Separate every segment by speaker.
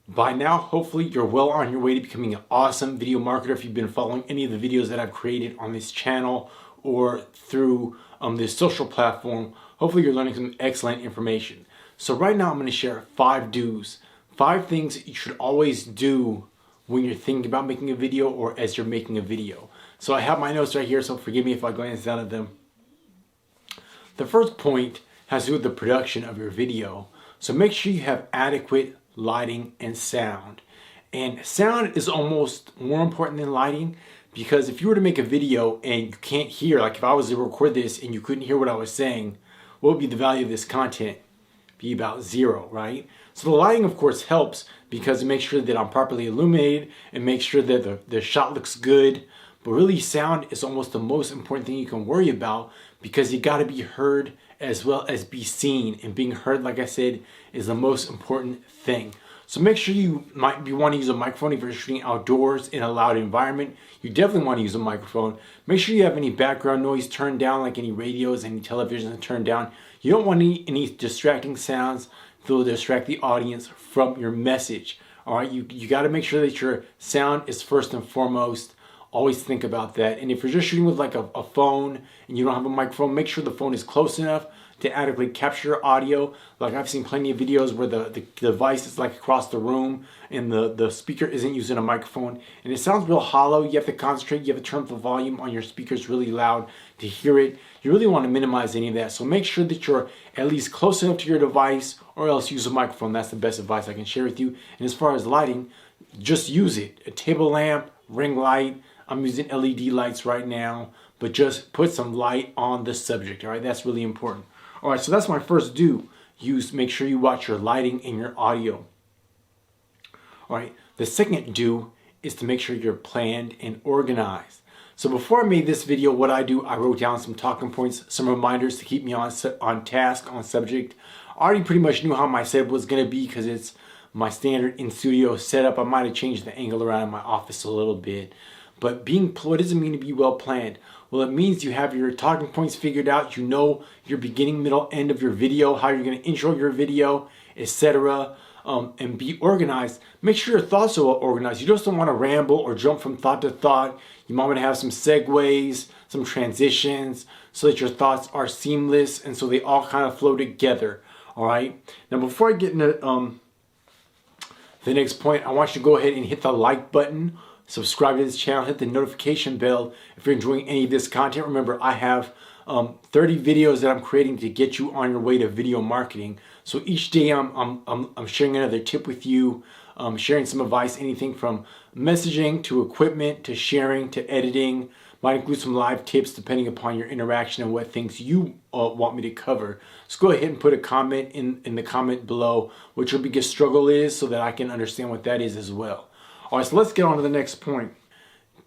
Speaker 1: By now, hopefully you're well on your way to becoming an awesome video marketer if you've been following any of the videos that I've created on this channel or through this social platform. Hopefully you're learning some excellent information. So right now I'm going to share 5 do's, 5 things you should always do when you're thinking about making a video or as you're making a video. So I have my notes right here, so forgive me if I glance down at them. The first point has to do with the production of your video. So make sure you have adequate lighting and sound. And sound is almost more important than lighting, because if you were to make a video and you can't hear, like if I was to record this and you couldn't hear what I was saying, what would be the value of this content? Be about 0, right? So the lighting of course helps because it makes sure that I'm properly illuminated and makes sure that the shot looks good. But really sound is almost the most important thing you can worry about, because you got to be heard as well as be seen, and being heard, like I said, is the most important thing. So make sure you might want to use a microphone if you're shooting outdoors in a loud environment. You definitely want to use a microphone. Make sure you have any background noise turned down, like any radios, any televisions turned down. You don't want any distracting sounds that will distract the audience from your message. All right, you got to make sure that your sound is first and foremost. Always think about that. And if you're just shooting with like a phone and you don't have a microphone, make sure the phone is close enough to adequately capture your audio. Like I've seen plenty of videos where the device is like across the room and the speaker isn't using a microphone and it sounds real hollow. You have to concentrate, you have to turn up the volume on your speakers really loud to hear it. You really want to minimize any of that. So make sure that you're at least close enough to your device, or else use a microphone. That's the best advice I can share with you. And as far as lighting, just use it. A table lamp, ring light. I'm using LED lights right now, but just put some light on the subject, all right? That's really important. All right, so that's my first do. Make sure you watch your lighting and your audio. All right, the second do is to make sure you're planned and organized. So before I made this video, what I wrote down some talking points, some reminders to keep me on task, on subject. I already pretty much knew how my setup was gonna be because it's my standard in-studio setup. I might have changed the angle around in my office a little bit. But what does it mean to be well planned? Well, it means you have your talking points figured out. You know your beginning, middle, end of your video, how you're going to intro your video, etc. And be organized. Make sure your thoughts are well organized. You just don't want to ramble or jump from thought to thought. You might want to have some segues, some transitions, so that your thoughts are seamless and so they all kind of flow together. All right. Now, before I get into the next point, I want you to go ahead and hit the like button. Subscribe to this channel, hit the notification bell if you're enjoying any of this content. Remember, I have 30 videos that I'm creating to get you on your way to video marketing. So each day I'm sharing another tip with you, sharing some advice, anything from messaging to equipment to sharing to editing. Might include some live tips depending upon your interaction and what things you want me to cover. So go ahead and put a comment in the comment below what your biggest struggle is, so that I can understand what that is as well. All right, so let's get on to the next point.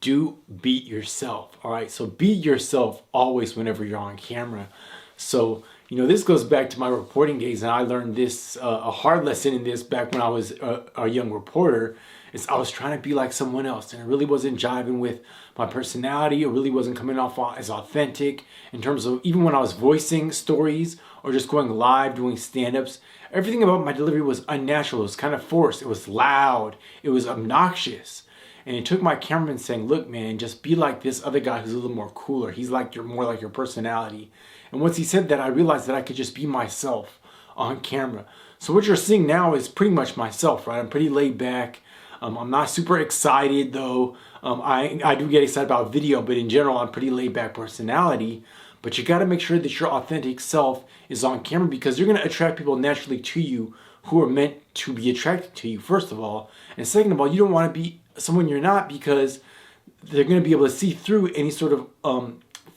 Speaker 1: Do be yourself. All right, so be yourself always whenever you're on camera. So, this goes back to my reporting days, and I learned this, a hard lesson in this back when I was a young reporter, is I was trying to be like someone else, and it really wasn't jiving with my personality. It really wasn't coming off as authentic in terms of even when I was voicing stories or just going live, doing stand-ups. Everything about my delivery was unnatural. It was kind of forced. It was loud. It was obnoxious. And it took my cameraman saying, look, man, just be like this other guy who's a little more cooler. He's like more like your personality. And once he said that, I realized that I could just be myself on camera. So what you're seeing now is pretty much myself, right? I'm pretty laid back. I'm not super excited though. I do get excited about video, but in general, I'm pretty laid back personality. But you got to make sure that your authentic self is on camera, because you're going to attract people naturally to you who are meant to be attracted to you, first of all. And second of all, you don't want to be someone you're not, because they're going to be able to see through any sort of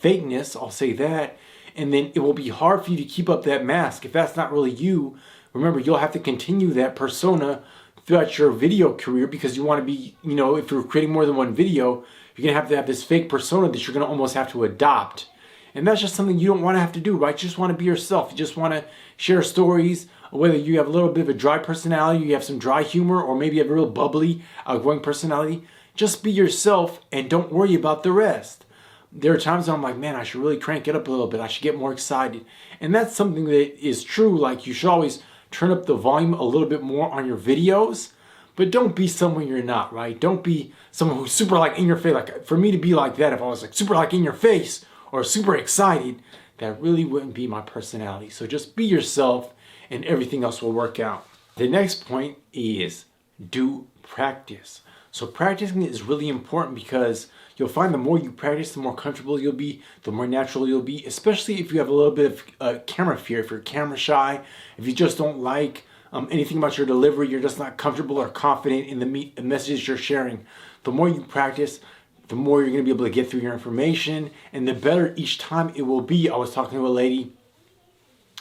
Speaker 1: fakeness, I'll say that. And then it will be hard for you to keep up that mask. If that's not really you, remember, you'll have to continue that persona throughout your video career, because you want to be, if you're creating more than one video, you're going to have this fake persona that you're going to almost have to adopt. And that's just something you don't want to have to do, right? You just want to be yourself. You just want to share stories, whether you have a little bit of a dry personality, you have some dry humor, or maybe you have a real bubbly, outgoing personality. Just be yourself and don't worry about the rest. There are times when I'm like, man, I should really crank it up a little bit. I should get more excited. And that's something that is true. Like, you should always turn up the volume a little bit more on your videos. but don't be someone you're not, right? Don't be someone who's super like in your face. Like for me to be like that, if I was like super like in your face or super excited, that really wouldn't be my personality. So just be yourself and everything else will work out. The next point is do practice. So practicing is really important because you'll find the more you practice, the more comfortable you'll be, the more natural you'll be, especially if you have a little bit of camera fear, if you're camera shy, if you just don't like anything about your delivery, you're just not comfortable or confident in the messages you're sharing. The more you practice, the more you're going to be able to get through your information, and the better each time it will be. I was talking to a lady,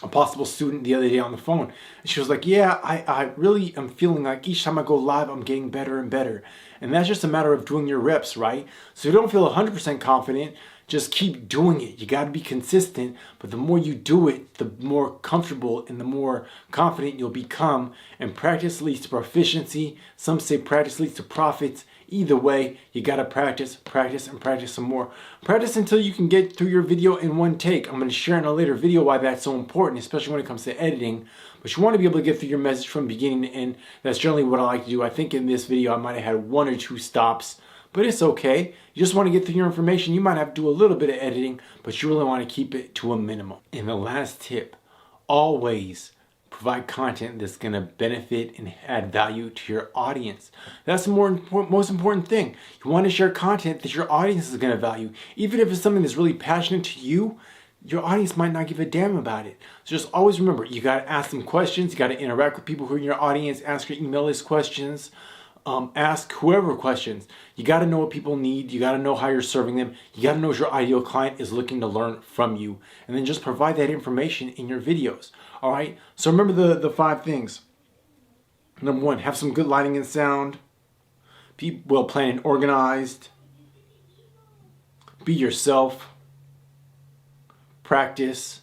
Speaker 1: a possible student, the other day on the phone, and she was like, yeah, I really am feeling like each time I go live, I'm getting better and better. And that's just a matter of doing your reps, right? So you don't feel 100% confident, just keep doing it. You got to be consistent, but the more you do it, the more comfortable and the more confident you'll become. And practice leads to proficiency. Some say practice leads to profits. Either way, you got to practice, practice, and practice some more. Practice until you can get through your video in one take. I'm going to share in a later video why that's so important, especially when it comes to editing. But you want to be able to get through your message from beginning to end. That's generally what I like to do. I think in this video I might have had 1 or 2 stops, but it's okay. You just want to get through your information. You might have to do a little bit of editing, but you really want to keep it to a minimum. And the last tip, always provide content that's going to benefit and add value to your audience. That's the most important thing. You want to share content that your audience is going to value. Even if it's something that's really passionate to you, your audience might not give a damn about it. So just always remember, you got to ask them questions. You got to interact with people who are in your audience. Ask your email list questions. Ask whoever questions. You got to know what people need. You got to know how you're serving them. You got to know what your ideal client is looking to learn from you. And then just provide that information in your videos. All right. So remember the 5 things. Number 1, have some good lighting and sound. Be well planned and organized. Be yourself. Practice.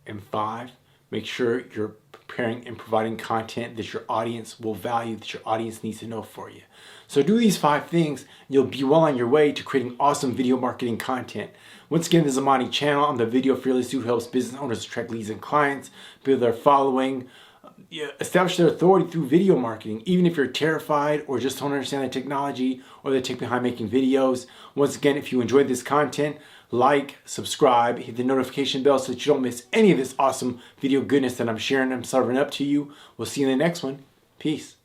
Speaker 1: And 5, make sure you're preparing and providing content that your audience will value, that your audience needs to know for you. So do these 5 things, and you'll be well on your way to creating awesome video marketing content. Once again, this is Amani Channel. I'm the video fearless dude who helps business owners attract leads and clients, build their following, establish their authority through video marketing, even if you're terrified or just don't understand the technology or the tech behind making videos. Once again, if you enjoyed this content, like, subscribe, hit the notification bell so that you don't miss any of this awesome video goodness that I'm sharing and serving up to you. We'll see you in the next one. Peace.